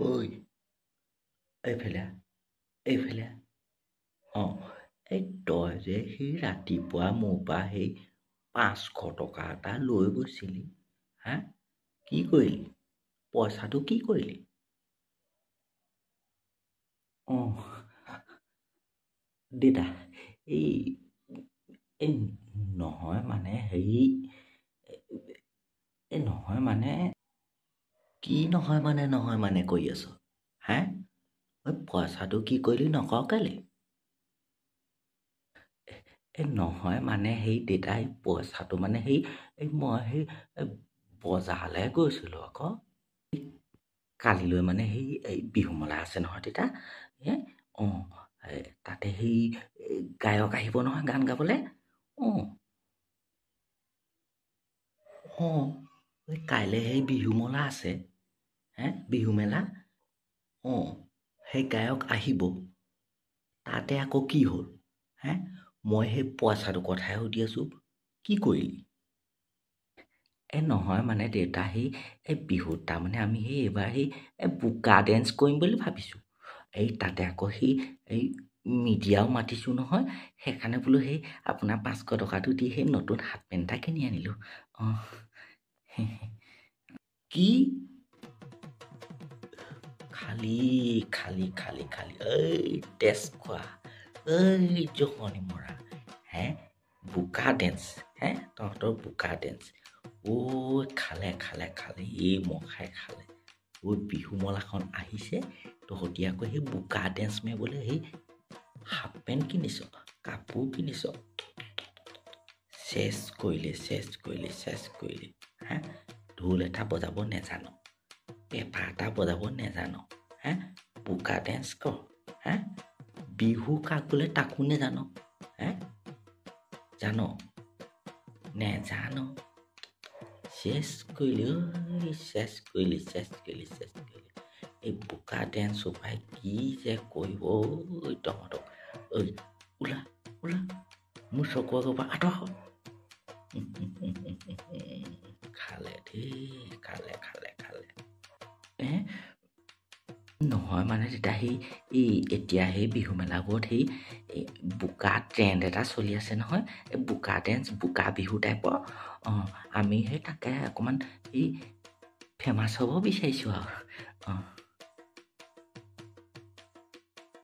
ঐ এইফালে এইফালে এই তই যে সেই ৰাতিপুৱা মোৰ পৰা সেই 500 টকা এটা লৈ গৈছিলি হা কি কৰিলি পইচাটো কি কৰিলি দেতা এই এই নহয় মানে হেৰি এই নহয় মানে কি নহয় মানে কৈ আছ হা পইচাটো কি কৰিলি নকওঁ কেলে নহয় মানে সেই দেতাই পইচাটো মানে সেই মই সেই বজাৰলৈ গৈছিলোঁ আকৌ কালিলৈ মানে সেই বিহুমেলা আছে নহয় দেতা অঁ তাতে সেই গায়ক আহিব নহয় গান গাবলৈ অঁ কাইলৈ সেই বিহুমেলা আছে বিহুমেলা সেই গায়ক আহিব তাতে আকৌ কি হ'ল মই সেই পইচাটোৰ কথাই সুধি আছোঁ কি কৰিলি নহয় মানে দেউতা এই বিহুত তাৰমানে আমি এইবাৰ বোকা ডেন্স কৰিম বুলি ভাবিছোঁ তাতে আকৌ এই মিডিয়াও মাতিছোঁ নহয় সেইকাৰণে বোলো আপোনাৰ 500 টকাটো দি নতুন হাফ পেণ্ট এটা কিনি আনিলোঁ কি খালি এই তেজ খোৱা এই জহনি মৰা বোকা ডেন্স তহঁতৰ বোকা ডেন্স খালে এই মখাই খালে বিহুমেলাখন আহিছে তহঁতি আকৌ সেই বোকা ডেন্স মাৰিবলৈ সেই হাফ পেণ্ট কিনিছ কাপোৰ কিনিছ চেছ কৰিলে ঢোল এটা বজাব নেজানো পেঁপা এটা বজাব নেজানো বোকা ডেন্স কৰ বিহু কাক বোলে তাকো নেজানো জানো নেজানো চেছ কৰিলি এই বোকা ডেন্স উপায় কি যে কৰিব তহঁতক ওলা মোৰ চকু আগৰ পৰা আঁতৰ খালে নহয় মানে তেতিয়া এতিয়া বিহু মেলাবোৰত বোকা ট্ৰেণ্ড এটা চলি আছে নহয় বোকা ডেন্স বোকা বিহু টাইপৰ আমি তাকে অকণমান ফেমাছ হ'ব বিচাৰিছোঁ আৰু